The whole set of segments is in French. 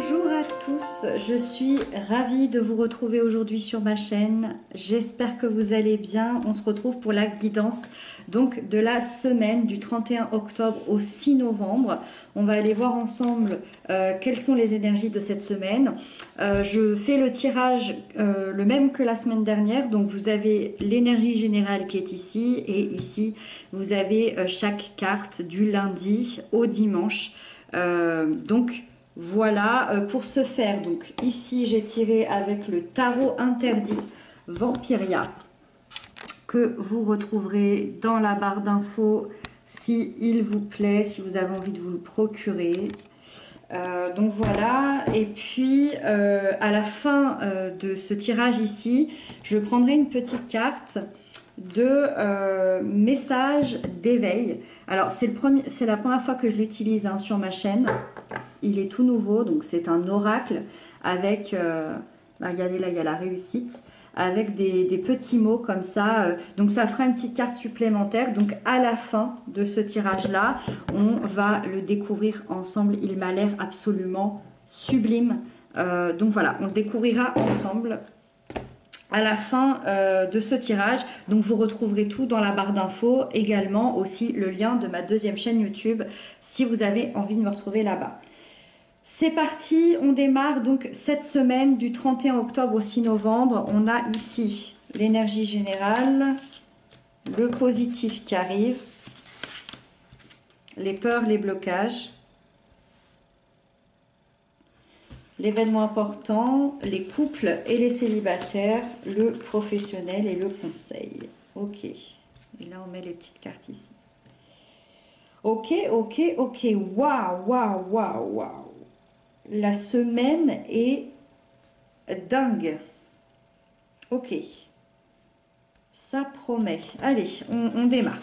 Bonjour à tous, je suis ravie de vous retrouver aujourd'hui sur ma chaîne. J'espère que vous allez bien. On se retrouve pour la guidance donc de la semaine du 31 octobre au 6 novembre. On va aller voir ensemble quelles sont les énergies de cette semaine. Je fais le tirage le même que la semaine dernière. Donc vous avez l'énergie générale qui est ici et ici vous avez chaque carte du lundi au dimanche. Donc voilà, pour ce faire, donc ici j'ai tiré avec le tarot interdit Vampiria que vous retrouverez dans la barre d'infos si il vous plaît, si vous avez envie de vous le procurer. Donc voilà, et puis à la fin de ce tirage ici, je prendrai une petite carte de message d'éveil. Alors c'est la première fois que je l'utilise sur ma chaîne. Il est tout nouveau, donc c'est un oracle avec, regardez là, il y a la réussite, avec des petits mots comme ça. Donc ça fera une petite carte supplémentaire. Donc à la fin de ce tirage-là, on va le découvrir ensemble. Il m'a l'air absolument sublime. Donc voilà, on le découvrira ensemble à la fin de ce tirage. Donc vous retrouverez tout dans la barre d'infos, également aussi le lien de ma deuxième chaîne YouTube si vous avez envie de me retrouver là-bas. C'est parti, on démarre donc cette semaine du 31 octobre au 6 novembre. On a ici l'énergie générale, le positif qui arrive, les peurs, les blocages, l'événement important, les couples et les célibataires, le professionnel et le conseil. Ok. Et là, on met les petites cartes ici. Ok, ok, ok. Waouh, waouh, waouh, waouh. La semaine est dingue. Ok. Ça promet. Allez, on démarre.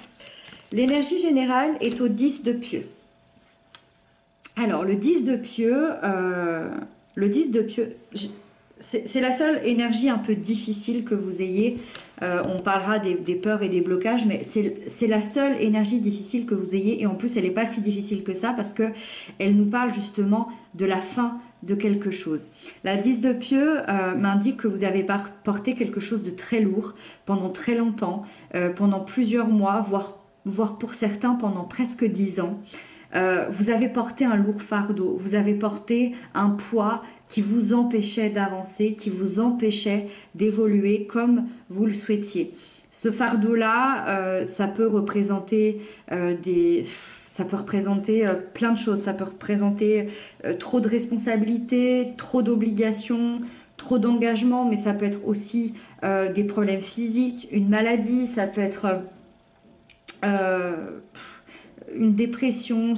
L'énergie générale est au 10 de pieux. Alors, le 10 de pieux... c'est la seule énergie un peu difficile que vous ayez. On parlera des peurs et des blocages, mais c'est la seule énergie difficile que vous ayez. Et en plus, elle n'est pas si difficile que ça parce qu'elle nous parle justement de la fin de quelque chose. La 10 de pieux m'indique que vous avez porté quelque chose de très lourd pendant très longtemps, pendant plusieurs mois, voire pour certains pendant presque 10 ans. Vous avez porté un lourd fardeau, vous avez porté un poids qui vous empêchait d'avancer, qui vous empêchait d'évoluer comme vous le souhaitiez. Ce fardeau-là, ça peut représenter plein de choses. Ça peut représenter trop de responsabilités, trop d'obligations, trop d'engagement, mais ça peut être aussi des problèmes physiques, une maladie, ça peut être une dépression,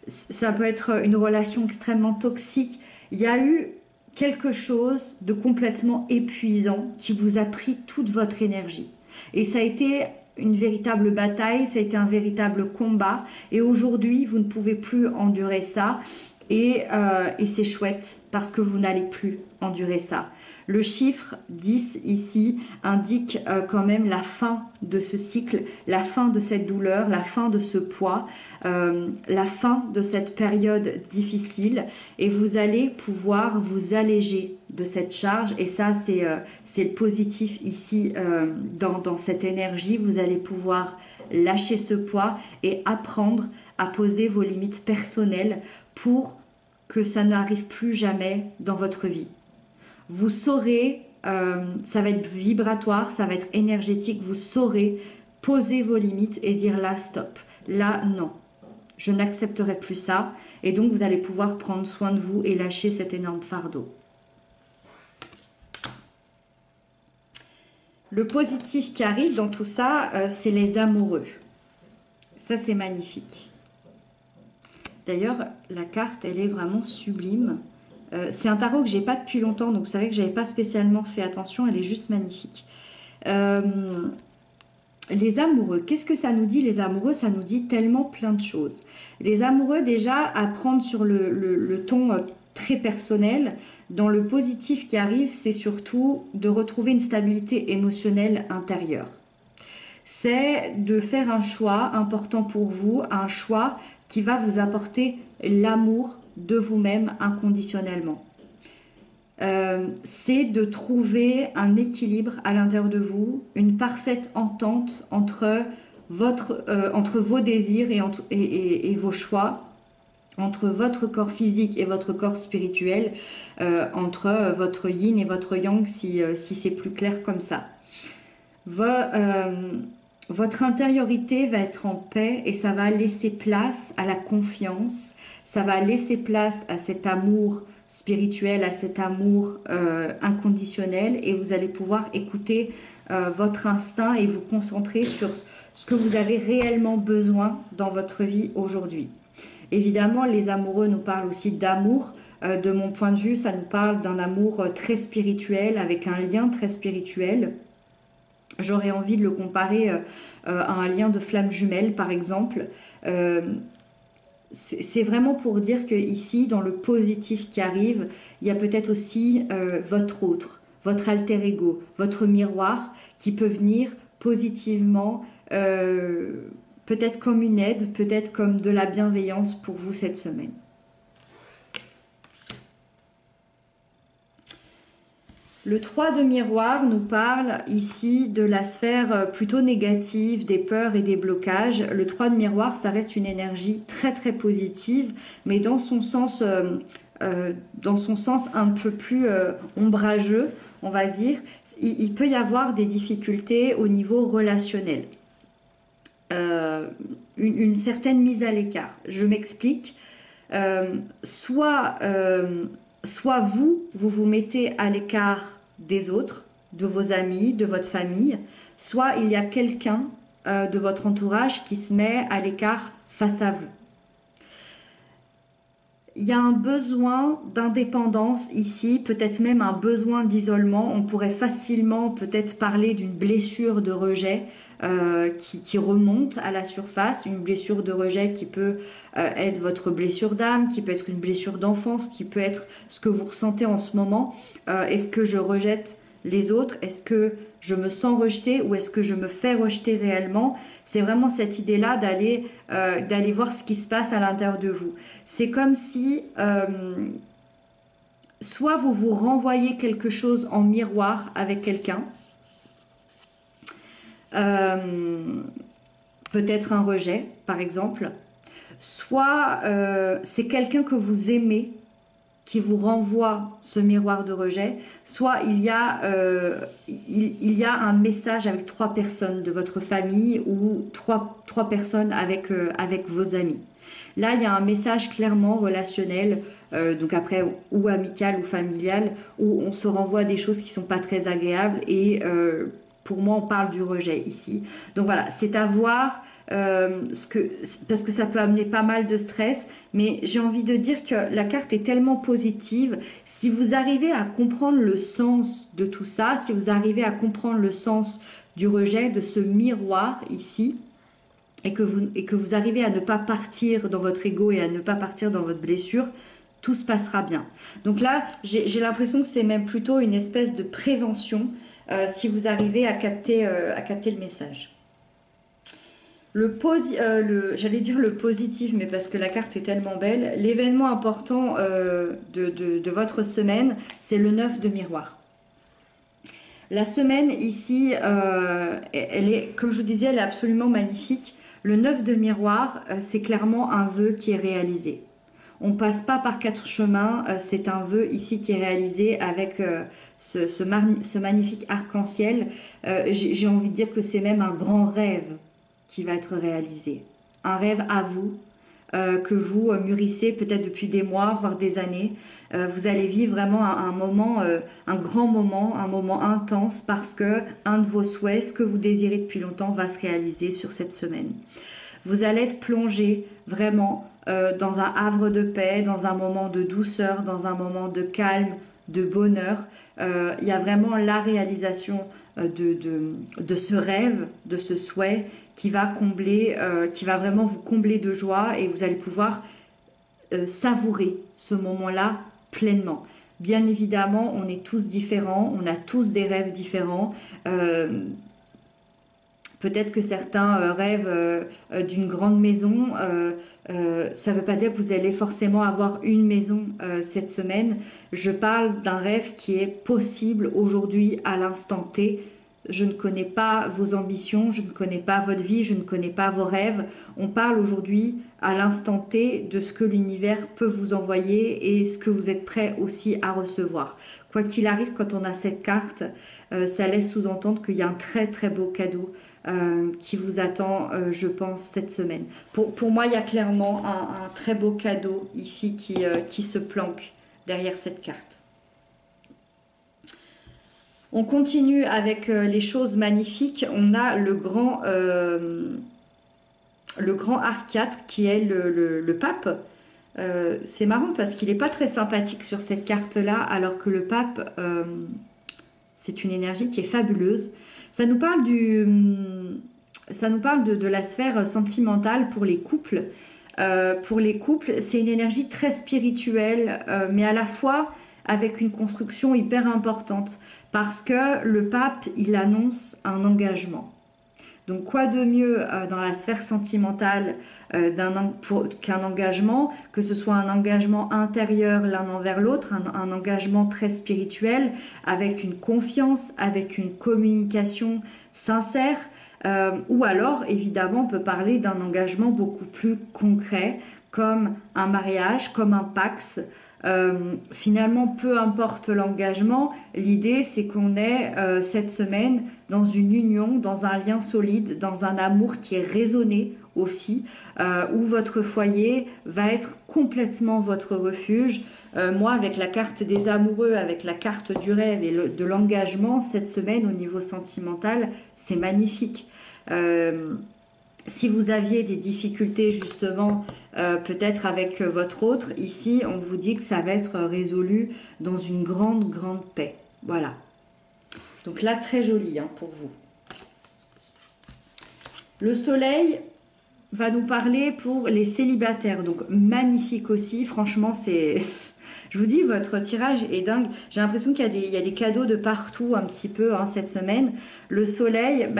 ça peut être une relation extrêmement toxique. Il y a eu quelque chose de complètement épuisant qui vous a pris toute votre énergie. Et ça a été une véritable bataille, ça a été un véritable combat. Et aujourd'hui, vous ne pouvez plus endurer ça. Et c'est chouette parce que vous n'allez plus endurer ça. Le chiffre 10 ici indique quand même la fin de ce cycle, la fin de cette douleur, la fin de ce poids, la fin de cette période difficile. Et vous allez pouvoir vous alléger de cette charge. Et ça, c'est le positif ici dans cette énergie. Vous allez pouvoir lâcher ce poids et apprendre à poser vos limites personnelles pour que ça n'arrive plus jamais dans votre vie. Vous saurez, ça va être vibratoire, ça va être énergétique, vous saurez poser vos limites et dire là stop, là non, je n'accepterai plus ça. Et donc vous allez pouvoir prendre soin de vous et lâcher cet énorme fardeau. Le positif qui arrive dans tout ça, c'est les amoureux. Ça, c'est magnifique. D'ailleurs, la carte, elle est vraiment sublime. C'est un tarot que j'ai pas depuis longtemps, donc c'est vrai que j'avais pas spécialement fait attention. Elle est juste magnifique. Les amoureux, qu'est-ce que ça nous dit? Les amoureux, ça nous dit tellement plein de choses. Les amoureux, déjà, à prendre sur le ton très personnel. Dans le positif qui arrive, c'est surtout de retrouver une stabilité émotionnelle intérieure. C'est de faire un choix important pour vous, un choix qui va vous apporter l'amour de vous-même inconditionnellement. c'est de trouver un équilibre à l'intérieur de vous, une parfaite entente entre vos désirs et vos choix, entre votre corps physique et votre corps spirituel, entre votre yin et votre yang, si c'est plus clair comme ça. Votre intériorité va être en paix et ça va laisser place à la confiance, ça va laisser place à cet amour spirituel, à cet amour inconditionnel, et vous allez pouvoir écouter votre instinct et vous concentrer sur ce que vous avez réellement besoin dans votre vie aujourd'hui. Évidemment, les amoureux nous parlent aussi d'amour. De mon point de vue, ça nous parle d'un amour très spirituel, avec un lien très spirituel. J'aurais envie de le comparer à un lien de flamme jumelle, par exemple. C'est vraiment pour dire que ici, dans le positif qui arrive, il y a peut-être aussi votre autre, votre alter ego, votre miroir qui peut venir positivement, peut-être comme une aide, peut-être comme de la bienveillance pour vous cette semaine. Le 3 de miroir nous parle ici de la sphère plutôt négative, des peurs et des blocages. Le 3 de miroir, ça reste une énergie très très positive, mais dans son sens un peu plus ombrageux, on va dire. Il peut y avoir des difficultés au niveau relationnel. Une certaine mise à l'écart. Je m'explique. Soit vous vous mettez à l'écart des autres, de vos amis, de votre famille, soit il y a quelqu'un de votre entourage qui se met à l'écart face à vous. Il y a un besoin d'indépendance ici, peut-être même un besoin d'isolement. On pourrait facilement peut-être parler d'une blessure de rejet qui remonte à la surface, une blessure de rejet qui peut être votre blessure d'âme, qui peut être une blessure d'enfance, qui peut être ce que vous ressentez en ce moment. Est-ce que je rejette les autres? Est-ce que je me sens rejetée ou est-ce que je me fais rejeter réellement? C'est vraiment cette idée-là d'aller voir ce qui se passe à l'intérieur de vous. C'est comme si soit vous vous renvoyez quelque chose en miroir avec quelqu'un, peut-être un rejet par exemple, soit c'est quelqu'un que vous aimez qui vous renvoie ce miroir de rejet, soit il y a un message avec 3 personnes de votre famille ou trois personnes avec vos amis. Là, il y a un message clairement relationnel, donc après, ou amical ou familial, où on se renvoie des choses qui ne sont pas très agréables et pour moi, on parle du rejet ici. Donc voilà, c'est à voir, parce que ça peut amener pas mal de stress, mais j'ai envie de dire que la carte est tellement positive. Si vous arrivez à comprendre le sens de tout ça, si vous arrivez à comprendre le sens du rejet, de ce miroir ici, et que vous arrivez à ne pas partir dans votre ego et à ne pas partir dans votre blessure, tout se passera bien. Donc là, j'ai l'impression que c'est même plutôt une espèce de prévention si vous arrivez à capter le message. J'allais dire le positif, mais parce que la carte est tellement belle, l'événement important de votre semaine, c'est le 9 de miroir. La semaine ici, elle est, comme je vous disais, elle est absolument magnifique. Le 9 de miroir, c'est clairement un vœu qui est réalisé. On ne passe pas par 4 chemins, c'est un vœu ici qui est réalisé avec ce magnifique arc-en-ciel. J'ai envie de dire que c'est même un grand rêve qui va être réalisé. Un rêve à vous, que vous mûrissez peut-être depuis des mois, voire des années. Vous allez vivre vraiment un moment, un grand moment, un moment intense parce que un de vos souhaits, ce que vous désirez depuis longtemps, va se réaliser sur cette semaine. Vous allez être plongé vraiment dans un havre de paix, dans un moment de douceur, dans un moment de calme, de bonheur. Il y a vraiment la réalisation de ce rêve, de ce souhait qui va vraiment vous combler de joie et vous allez pouvoir savourer ce moment-là pleinement. Bien évidemment, on est tous différents, on a tous des rêves différents. Peut-être que certains rêvent d'une grande maison. Ça ne veut pas dire que vous allez forcément avoir une maison cette semaine. Je parle d'un rêve qui est possible aujourd'hui à l'instant T. Je ne connais pas vos ambitions, je ne connais pas votre vie, je ne connais pas vos rêves. On parle aujourd'hui à l'instant T de ce que l'univers peut vous envoyer et ce que vous êtes prêt aussi à recevoir. Quoi qu'il arrive, quand on a cette carte, ça laisse sous-entendre qu'il y a un très très beau cadeau qui vous attend, je pense, cette semaine. Pour moi, il y a clairement un très beau cadeau ici qui se planque derrière cette carte. On continue avec les choses magnifiques. On a le grand arcade qui est le pape. C'est marrant parce qu'il n'est pas très sympathique sur cette carte-là, alors que le pape, c'est une énergie qui est fabuleuse. Ça nous parle de la sphère sentimentale pour les couples. Pour les couples, c'est une énergie très spirituelle, mais à la fois avec une construction hyper importante, parce que le pape, il annonce un engagement. Donc quoi de mieux dans la sphère sentimentale qu'un engagement, que ce soit un engagement intérieur l'un envers l'autre, un engagement très spirituel, avec une confiance, avec une communication sincère, ou alors évidemment on peut parler d'un engagement beaucoup plus concret, comme un mariage, comme un pax. Finalement, peu importe l'engagement, l'idée c'est qu'on est cette semaine dans une union, dans un lien solide, dans un amour qui est raisonné aussi, où votre foyer va être complètement votre refuge. Moi, avec la carte des amoureux, avec la carte du rêve et de l'engagement, cette semaine au niveau sentimental, c'est magnifique. Si vous aviez des difficultés justement peut-être avec votre autre, ici on vous dit que ça va être résolu dans une grande paix. Voilà. Donc là, très joli pour vous. Le soleil va nous parler pour les célibataires. Donc magnifique aussi, franchement c'est... Je vous dis, votre tirage est dingue. J'ai l'impression qu'il y a des cadeaux de partout un petit peu cette semaine. Le soleil...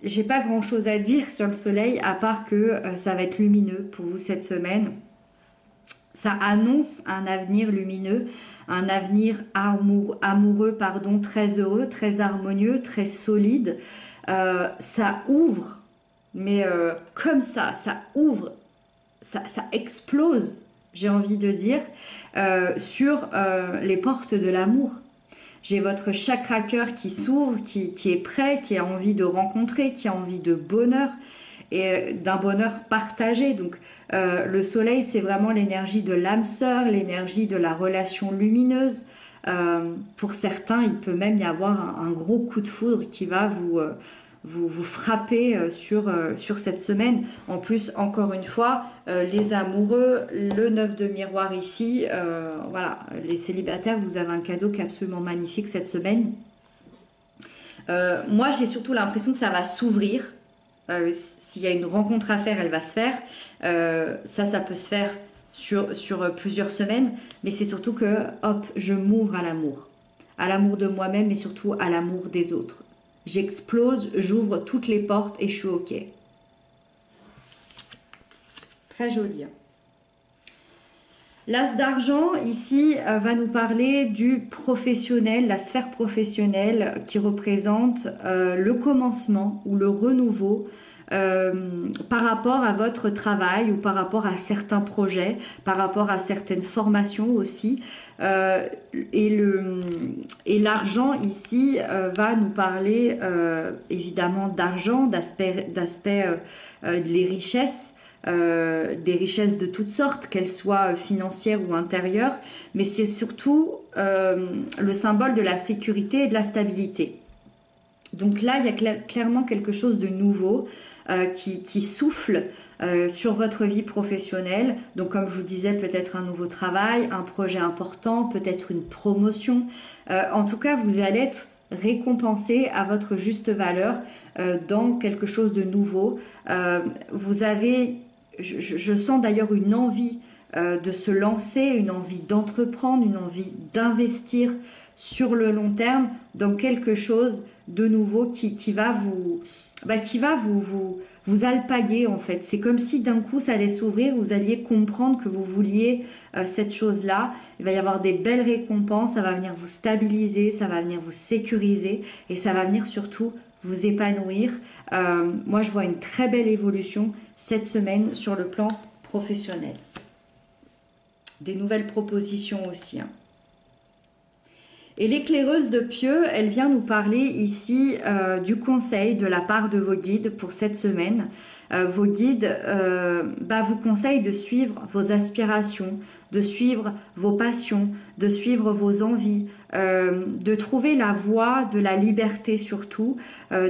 j'ai pas grand chose à dire sur le soleil à part que ça va être lumineux pour vous cette semaine. Ça annonce un avenir lumineux, un avenir amoureux, très heureux, très harmonieux, très solide. Ça ouvre, mais comme ça ouvre, ça explose, j'ai envie de dire, sur les portes de l'amour. J'ai votre chakra cœur qui s'ouvre, qui est prêt, qui a envie de rencontrer, qui a envie de bonheur et d'un bonheur partagé. Donc le soleil, c'est vraiment l'énergie de l'âme sœur, l'énergie de la relation lumineuse. Pour certains, il peut même y avoir un gros coup de foudre qui va vous frapper sur cette semaine. En plus, encore une fois, les amoureux, le 9 de miroir ici, voilà, les célibataires, vous avez un cadeau qui est absolument magnifique cette semaine. Moi, j'ai surtout l'impression que ça va s'ouvrir. S'il y a une rencontre à faire, elle va se faire. Ça peut se faire sur plusieurs semaines, mais c'est surtout que, hop, je m'ouvre à l'amour de moi-même, mais surtout à l'amour des autres. J'explose, j'ouvre toutes les portes et je suis OK. Très joli. L'as d'argent, ici, va nous parler du professionnel, la sphère professionnelle qui représente le commencement ou le renouveau par rapport à votre travail ou par rapport à certains projets, par rapport à certaines formations aussi. Et l'argent ici va nous parler évidemment d'argent, d'aspect des richesses de toutes sortes, qu'elles soient financières ou intérieures, mais c'est surtout le symbole de la sécurité et de la stabilité. Donc là, il y a clairement quelque chose de nouveau qui souffle sur votre vie professionnelle. Donc comme je vous disais, peut-être un nouveau travail, un projet important, peut-être une promotion. En tout cas, vous allez être récompensé à votre juste valeur dans quelque chose de nouveau. Vous avez, je sens d'ailleurs une envie de se lancer, une envie d'entreprendre, une envie d'investir sur le long terme dans quelque chose de nouveau qui va vous alpaguer en fait. C'est comme si d'un coup ça allait s'ouvrir, vous alliez comprendre que vous vouliez cette chose-là. Il va y avoir des belles récompenses, ça va venir vous stabiliser, ça va venir vous sécuriser et ça va venir surtout vous épanouir. Moi je vois une très belle évolution cette semaine sur le plan professionnel. Des nouvelles propositions aussi. Et l'éclaireuse de Pieux, elle vient nous parler ici du conseil de la part de vos guides pour cette semaine. Vos guides vous conseillent de suivre vos aspirations, de suivre vos passions, de suivre vos envies, de trouver la voie de la liberté surtout,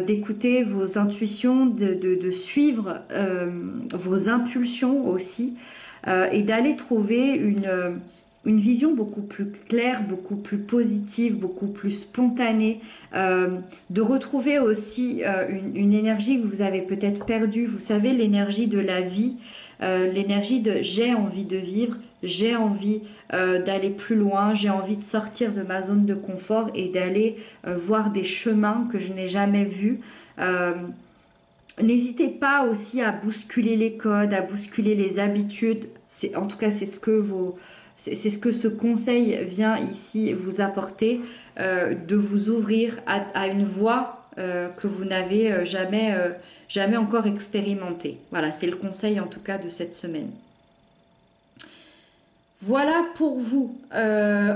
d'écouter vos intuitions, de suivre vos impulsions aussi, et d'aller trouver une vision beaucoup plus claire, beaucoup plus positive, beaucoup plus spontanée, de retrouver aussi une énergie que vous avez peut-être perdue, vous savez, l'énergie de la vie, l'énergie de j'ai envie de vivre, j'ai envie d'aller plus loin, j'ai envie de sortir de ma zone de confort et d'aller voir des chemins que je n'ai jamais vus. N'hésitez pas aussi à bousculer les codes, à bousculer les habitudes. En tout cas, c'est ce que ce conseil vient ici vous apporter, de vous ouvrir à une voie que vous n'avez jamais encore expérimentée. Voilà, c'est le conseil en tout cas de cette semaine. Voilà pour vous.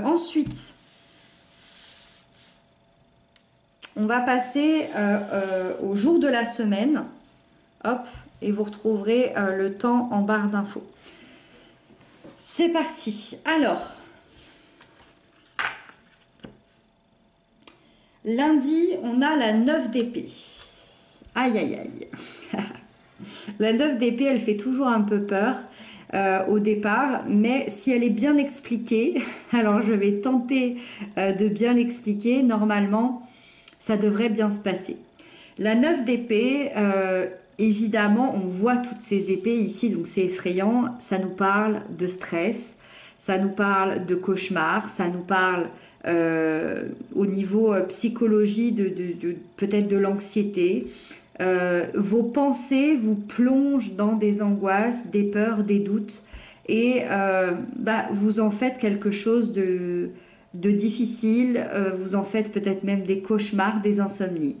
Ensuite, on va passer au jour de la semaine. Hop, et vous retrouverez le temps en barre d'infos. C'est parti. Alors, lundi, on a la 9 d'épée. Aïe, aïe, aïe. La 9 d'épée, elle fait toujours un peu peur au départ, mais si elle est bien expliquée, alors je vais tenter de bien l'expliquer, normalement, ça devrait bien se passer. La 9 d'épée, évidemment, on voit toutes ces épées ici, donc c'est effrayant. Ça nous parle de stress, ça nous parle de cauchemar, ça nous parle au niveau psychologie peut-être de l'anxiété. Vos pensées vous plongent dans des angoisses, des peurs, des doutes, et vous en faites quelque chose de difficile, vous en faites peut-être même des cauchemars, des insomnies.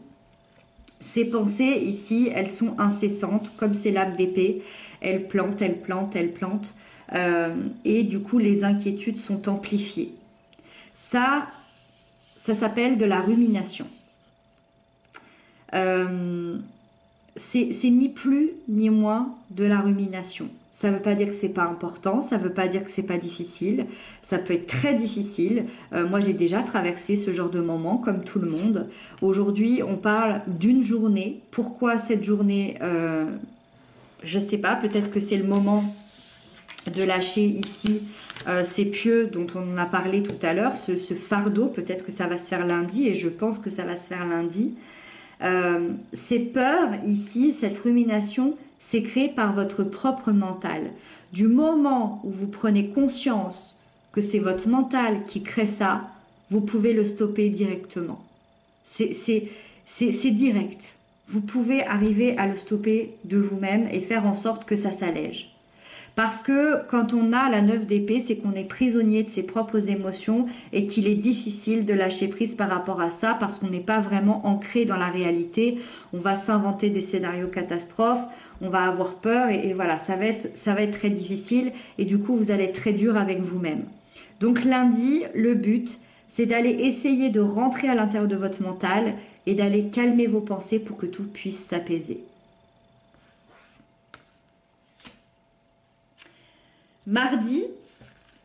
Ces pensées ici, elles sont incessantes, comme ces lames d'épée. Elles plantent, elles plantent, elles plantent. Et du coup, les inquiétudes sont amplifiées. Ça s'appelle de la rumination. C'est ni plus ni moins de la rumination. Ça ne veut pas dire que c'est pas important, ça ne veut pas dire que c'est pas difficile. Ça peut être très difficile. Moi, j'ai déjà traversé ce genre de moment, comme tout le monde. Aujourd'hui, on parle d'une journée. Pourquoi cette journée je ne sais pas. Peut-être que c'est le moment de lâcher ici ces pieux dont on a parlé tout à l'heure, ce fardeau. Peut-être que ça va se faire lundi, et je pense que ça va se faire lundi. Ces peurs ici, cette rumination, c'est créé par votre propre mental. Du moment où vous prenez conscience que c'est votre mental qui crée ça, vous pouvez le stopper directement. C'est direct. Vous pouvez arriver à le stopper de vous-même et faire en sorte que ça s'allège. Parce que quand on a la 9 d'épée, c'est qu'on est prisonnier de ses propres émotions et qu'il est difficile de lâcher prise par rapport à ça parce qu'on n'est pas vraiment ancré dans la réalité. On va s'inventer des scénarios catastrophes, on va avoir peur et voilà, ça va être très difficile et du coup vous allez être très dur avec vous-même. Donc lundi, le but, c'est d'aller essayer de rentrer à l'intérieur de votre mental et d'aller calmer vos pensées pour que tout puisse s'apaiser. Mardi,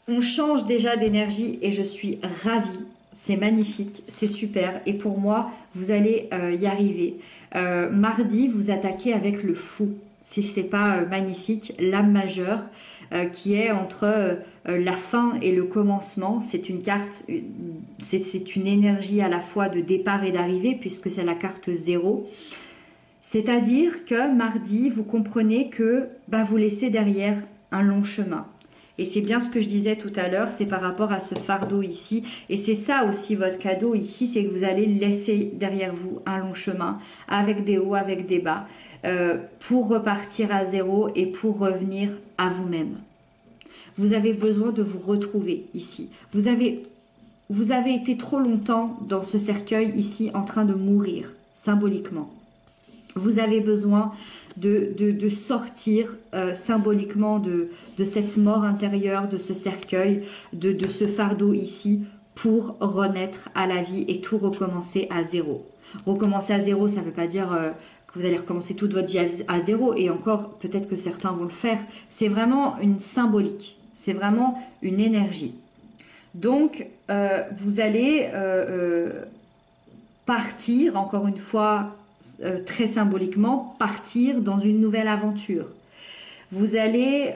on change déjà d'énergie et je suis ravie. C'est magnifique, c'est super. Et pour moi, vous allez y arriver. Mardi, vous attaquez avec le fou. Si ce n'est pas magnifique, l'âme majeure qui est entre la fin et le commencement. C'est une carte, c'est une énergie à la fois de départ et d'arrivée puisque c'est la carte 0. C'est-à-dire que mardi, vous comprenez que vous laissez derrière un long chemin. Et c'est bien ce que je disais tout à l'heure, c'est par rapport à ce fardeau ici. Et c'est ça aussi votre cadeau ici, c'est que vous allez laisser derrière vous un long chemin avec des hauts, avec des bas, pour repartir à zéro et pour revenir à vous-même. Vous avez besoin de vous retrouver ici. Vous avez été trop longtemps dans ce cercueil ici en train de mourir, symboliquement. Vous avez besoin de sortir symboliquement de cette mort intérieure, de ce cercueil, de ce fardeau ici, pour renaître à la vie et tout recommencer à zéro. Recommencer à zéro, ça ne veut pas dire que vous allez recommencer toute votre vie à zéro, et encore, peut-être que certains vont le faire. C'est vraiment une symbolique, c'est vraiment une énergie. Donc, vous allez partir, encore une fois, très symboliquement, partir dans une nouvelle aventure. Vous allez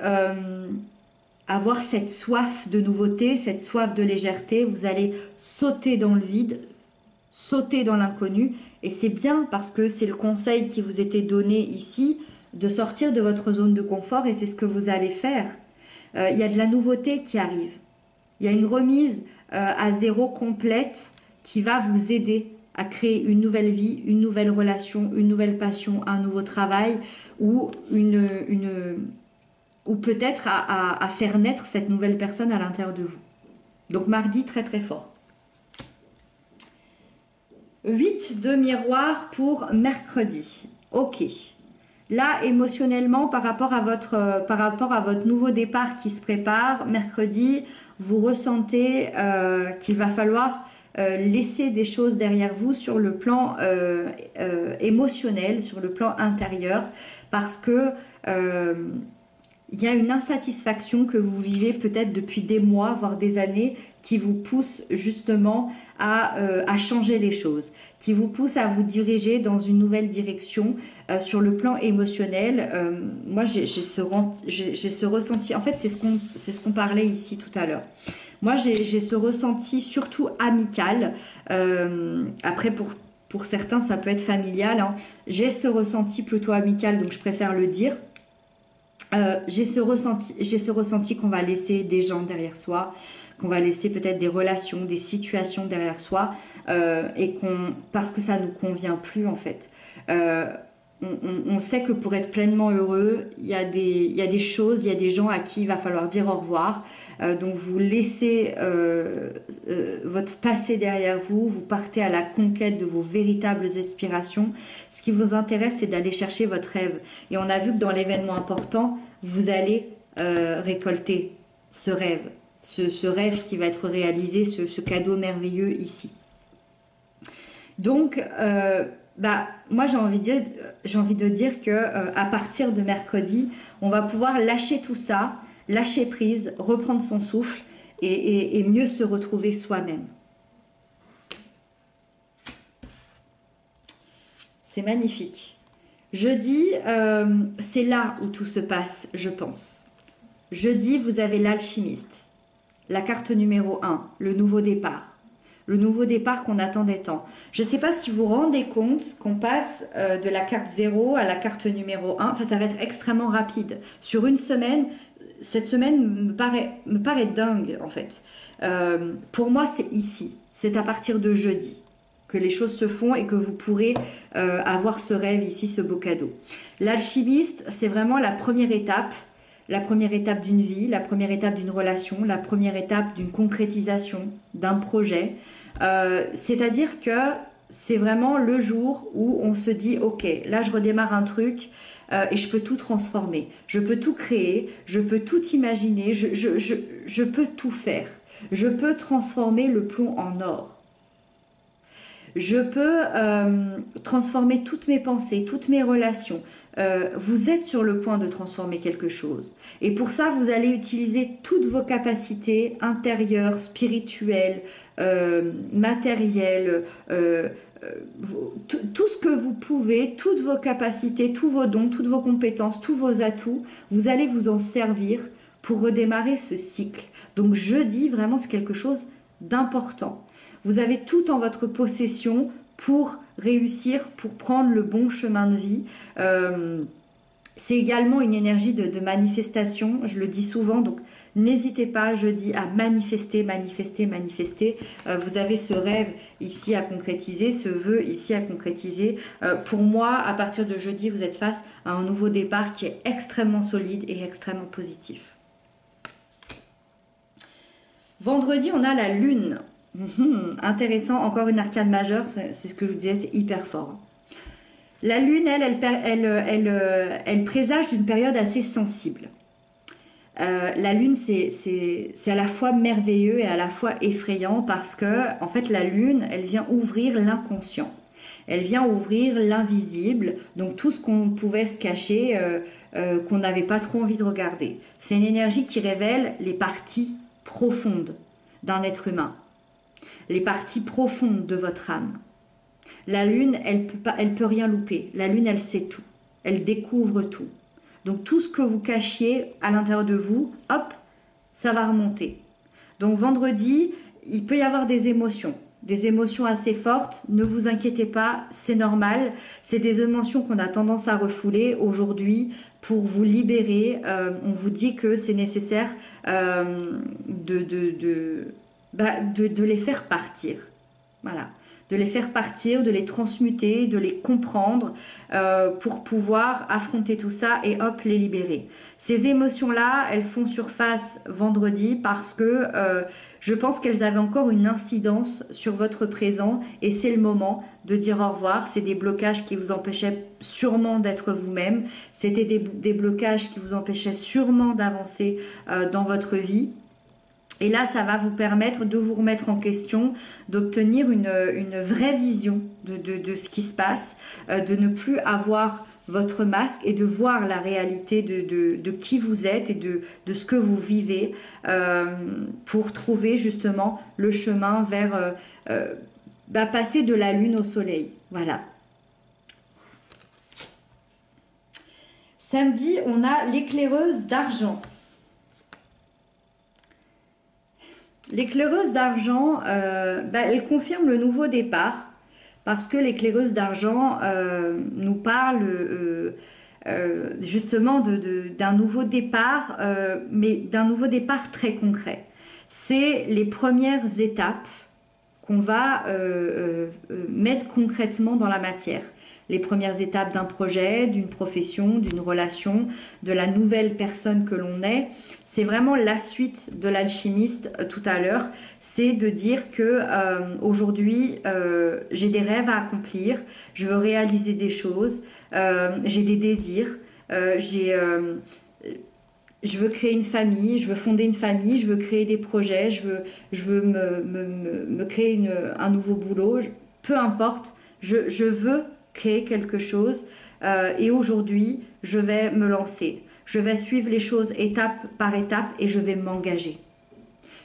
avoir cette soif de nouveauté, cette soif de légèreté. Vous allez sauter dans le vide, sauter dans l'inconnu. Et c'est bien parce que c'est le conseil qui vous était donné ici, de sortir de votre zone de confort, et c'est ce que vous allez faire. Il y a de la nouveauté qui arrive. Il y a une remise à zéro complète qui va vous aider à créer une nouvelle vie, une nouvelle relation, une nouvelle passion, un nouveau travail, ou ou peut-être à faire naître cette nouvelle personne à l'intérieur de vous. Donc mardi, très très fort. 8 de miroir pour mercredi. Ok. Là, émotionnellement, par rapport à votre nouveau départ qui se prépare, mercredi, vous ressentez qu'il va falloir laisser des choses derrière vous sur le plan émotionnel, sur le plan intérieur, parce que il y a une insatisfaction que vous vivez peut-être depuis des mois, voire des années, qui vous pousse justement à changer les choses, qui vous pousse à vous diriger dans une nouvelle direction sur le plan émotionnel. Moi, j'ai ce ressenti, en fait, c'est ce qu'on parlait ici tout à l'heure. Moi, j'ai ce ressenti surtout amical. Après, pour certains, ça peut être familial, hein. J'ai ce ressenti plutôt amical, donc je préfère le dire. J'ai ce ressenti qu'on va laisser des gens derrière soi, qu'on va laisser peut-être des relations, des situations derrière soi, et parce que ça nous convient plus en fait. On sait que pour être pleinement heureux, il y a des choses, il y a des gens à qui il va falloir dire au revoir. Donc vous laissez votre passé derrière vous, vous partez à la conquête de vos véritables aspirations. Ce qui vous intéresse, c'est d'aller chercher votre rêve. Et on a vu que dans l'événement important, vous allez récolter ce rêve, ce rêve qui va être réalisé, ce cadeau merveilleux ici. Donc, moi j'ai envie de dire que à partir de mercredi, on va pouvoir lâcher tout ça, lâcher prise, reprendre son souffle et mieux se retrouver soi-même. C'est magnifique. Jeudi, c'est là où tout se passe, je pense. Jeudi, vous avez l'alchimiste, la carte numéro 1, le nouveau départ. Le nouveau départ qu'on attendait tant. Je ne sais pas si vous vous rendez compte qu'on passe de la carte 0 à la carte numéro 1. Enfin, ça va être extrêmement rapide. Sur une semaine, cette semaine me paraît dingue, en fait. Pour moi, c'est ici. C'est à partir de jeudi que les choses se font et que vous pourrez avoir ce rêve ici, ce beau cadeau. L'alchimiste, c'est vraiment la première étape d'une vie, la première étape d'une relation, la première étape d'une concrétisation, d'un projet. C'est-à-dire que c'est vraiment le jour où on se dit, ok, là je redémarre un truc et je peux tout transformer, je peux tout créer, je peux tout imaginer, je peux tout faire. Je peux transformer le plomb en or. Je peux transformer toutes mes pensées, toutes mes relations. Vous êtes sur le point de transformer quelque chose. Et pour ça, vous allez utiliser toutes vos capacités intérieures, spirituelles, matérielles, tout ce que vous pouvez, toutes vos capacités, tous vos dons, toutes vos compétences, tous vos atouts, vous allez vous en servir pour redémarrer ce cycle. Donc jeudi, vraiment, c'est quelque chose d'important. Vous avez tout en votre possession pour réussir, pour prendre le bon chemin de vie. C'est également une énergie de manifestation, je le dis souvent, donc n'hésitez pas, je dis, à manifester, manifester, manifester. Vous avez ce rêve ici à concrétiser, ce vœu ici à concrétiser. Pour moi, à partir de jeudi, vous êtes face à un nouveau départ qui est extrêmement solide et extrêmement positif. Vendredi, on a la lune. Intéressant, encore une arcane majeure, c'est ce que je vous disais, c'est hyper fort. La lune, elle présage d'une période assez sensible. La lune, c'est à la fois merveilleux et à la fois effrayant parce que, en fait, la lune, elle vient ouvrir l'inconscient. Elle vient ouvrir l'invisible, donc tout ce qu'on pouvait se cacher, qu'on n'avait pas trop envie de regarder. C'est une énergie qui révèle les parties profondes d'un être humain, les parties profondes de votre âme. La lune, elle peut rien louper. La lune, elle sait tout. Elle découvre tout. Donc tout ce que vous cachiez à l'intérieur de vous, hop, ça va remonter. Donc vendredi, il peut y avoir des émotions assez fortes. Ne vous inquiétez pas, c'est normal. C'est des émotions qu'on a tendance à refouler. Aujourd'hui, pour vous libérer, on vous dit que c'est nécessaire de les faire partir. Voilà. De les faire partir, de les transmuter, de les comprendre pour pouvoir affronter tout ça et hop, les libérer. Ces émotions-là, elles font surface vendredi parce que je pense qu'elles avaient encore une incidence sur votre présent et c'est le moment de dire au revoir. C'est des blocages qui vous empêchaient sûrement d'être vous-même. C'était des blocages qui vous empêchaient sûrement d'avancer dans votre vie. Et là, ça va vous permettre de vous remettre en question, d'obtenir une vraie vision de ce qui se passe, de ne plus avoir votre masque et de voir la réalité de qui vous êtes et de ce que vous vivez pour trouver justement le chemin vers passer de la lune au soleil. Voilà. Samedi, on a l'éclaireuse d'argent. L'éclaireuse d'argent, elle confirme le nouveau départ parce que l'éclaireuse d'argent nous parle justement d'un nouveau départ, mais d'un nouveau départ très concret. C'est les premières étapes qu'on va mettre concrètement dans la matière. Les premières étapes d'un projet, d'une profession, d'une relation, de la nouvelle personne que l'on est. C'est vraiment la suite de l'alchimiste tout à l'heure. C'est de dire que aujourd'hui, j'ai des rêves à accomplir, je veux réaliser des choses, j'ai des désirs, je veux créer une famille, je veux fonder une famille, je veux créer des projets, je veux me créer un nouveau boulot, peu importe, je veux créer quelque chose et aujourd'hui, je vais me lancer. Je vais suivre les choses étape par étape et je vais m'engager.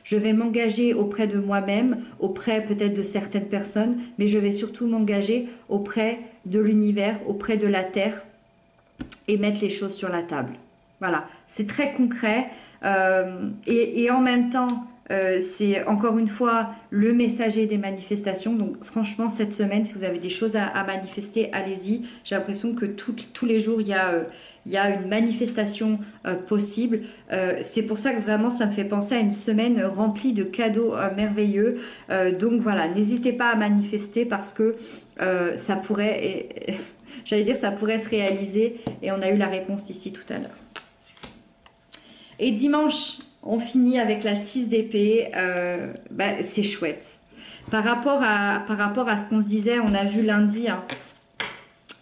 Je vais m'engager auprès de moi-même, auprès peut-être de certaines personnes, mais je vais surtout m'engager auprès de l'univers, auprès de la Terre et mettre les choses sur la table. Voilà, c'est très concret et en même temps, c'est encore une fois le messager des manifestations. Donc franchement, cette semaine, si vous avez des choses à manifester, allez-y. J'ai l'impression que tous les jours, il y a une manifestation possible. C'est pour ça que vraiment, ça me fait penser à une semaine remplie de cadeaux merveilleux. Donc voilà, n'hésitez pas à manifester parce que ça pourrait... J'allais dire ça pourrait se réaliser et on a eu la réponse ici tout à l'heure. Et dimanche, on finit avec la 6 d'épée. C'est chouette. Par rapport à ce qu'on se disait, on a vu lundi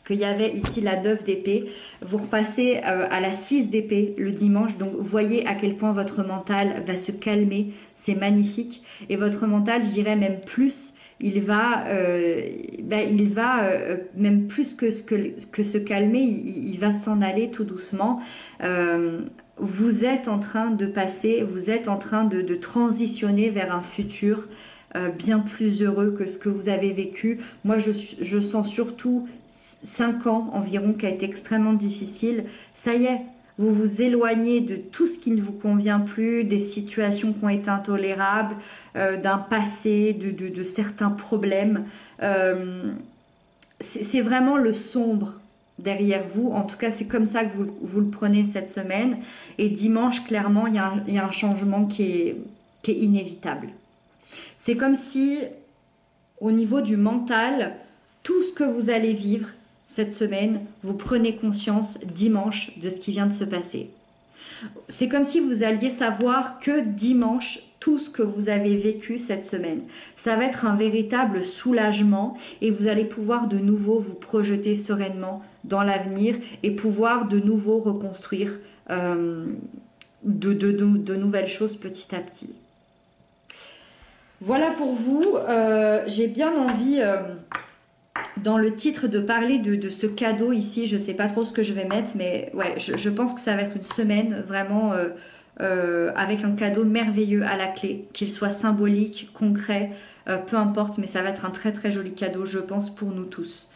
qu'il y avait ici la 9 d'épée. Vous repassez à la 6 d'épée le dimanche. Donc, voyez à quel point votre mental va se calmer. C'est magnifique. Et votre mental, je dirais même plus, il va même plus que se calmer, il va s'en aller tout doucement. Vous êtes en train de passer, vous êtes en train de transitionner vers un futur bien plus heureux que ce que vous avez vécu. Moi, je sens surtout 5 ans environ qui a été extrêmement difficile. Ça y est, vous vous éloignez de tout ce qui ne vous convient plus, des situations qui ont été intolérables, d'un passé, de certains problèmes. C'est vraiment le sombre derrière vous. En tout cas, c'est comme ça que vous le prenez cette semaine. Et dimanche, clairement, il y a un changement qui est inévitable. C'est comme si, au niveau du mental, tout ce que vous allez vivre cette semaine, vous prenez conscience dimanche de ce qui vient de se passer. C'est comme si vous alliez savoir que dimanche, tout ce que vous avez vécu cette semaine, ça va être un véritable soulagement et vous allez pouvoir de nouveau vous projeter sereinement dans l'avenir et pouvoir de nouveau reconstruire de nouvelles choses petit à petit. Voilà pour vous. J'ai bien envie, dans le titre, de parler de ce cadeau ici. Je ne sais pas trop ce que je vais mettre, mais ouais, je pense que ça va être une semaine vraiment avec un cadeau merveilleux à la clé, qu'il soit symbolique, concret, peu importe, mais ça va être un très très joli cadeau, je pense, pour nous tous.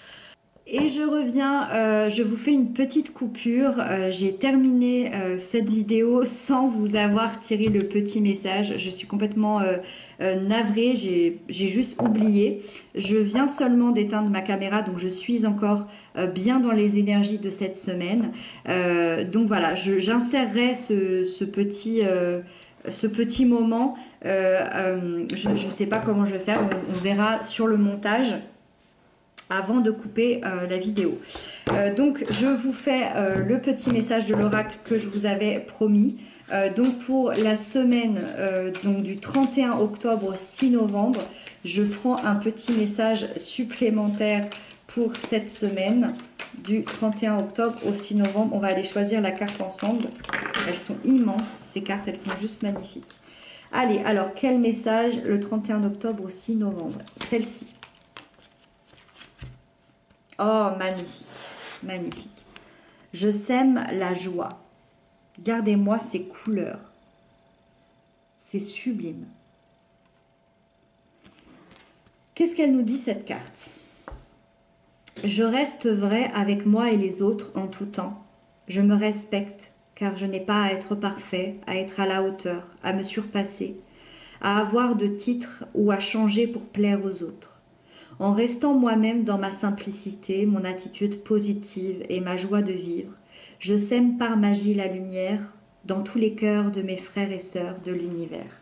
Et je reviens, je vous fais une petite coupure. J'ai terminé cette vidéo sans vous avoir tiré le petit message. Je suis complètement navrée, j'ai juste oublié. Je viens seulement d'éteindre ma caméra, donc je suis encore bien dans les énergies de cette semaine. Donc voilà, j'insérerai ce petit moment. Je ne sais pas comment je vais faire, on verra sur le montage avant de couper la vidéo. Donc je vous fais le petit message de l'oracle que je vous avais promis. Donc pour la semaine donc du 31 octobre au 6 novembre, je prends un petit message supplémentaire pour cette semaine du 31 octobre au 6 novembre. On va aller choisir la carte ensemble. Elles sont immenses, ces cartes, elles sont juste magnifiques. Allez, alors quel message le 31 octobre au 6 novembre? Celle-ci. Oh, magnifique, magnifique. Je sème la joie. Gardez-moi ces couleurs. C'est sublime. Qu'est-ce qu'elle nous dit, cette carte? Je reste vrai avec moi et les autres en tout temps. Je me respecte, car je n'ai pas à être parfait, à être à la hauteur, à me surpasser, à avoir de titres ou à changer pour plaire aux autres. En restant moi-même dans ma simplicité, mon attitude positive et ma joie de vivre, je sème par magie la lumière dans tous les cœurs de mes frères et sœurs de l'univers.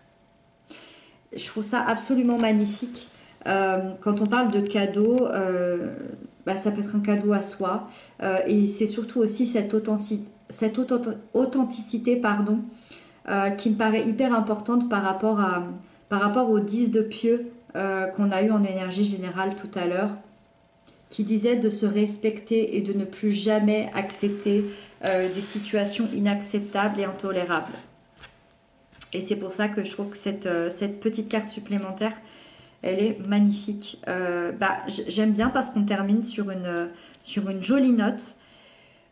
Je trouve ça absolument magnifique. Quand on parle de cadeau, ça peut être un cadeau à soi. Et c'est surtout aussi cette authenticité qui me paraît hyper importante par rapport aux 10 de pieux qu'on a eu en énergie générale tout à l'heure, qui disait de se respecter et de ne plus jamais accepter des situations inacceptables et intolérables. Et c'est pour ça que je trouve que cette petite carte supplémentaire, elle est magnifique. J'aime bien parce qu'on termine sur une jolie note.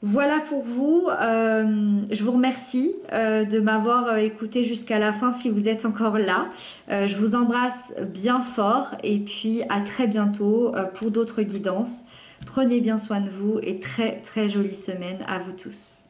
Voilà pour vous. Je vous remercie de m'avoir écouté jusqu'à la fin si vous êtes encore là. Je vous embrasse bien fort et puis à très bientôt pour d'autres guidances. Prenez bien soin de vous et très très jolie semaine à vous tous.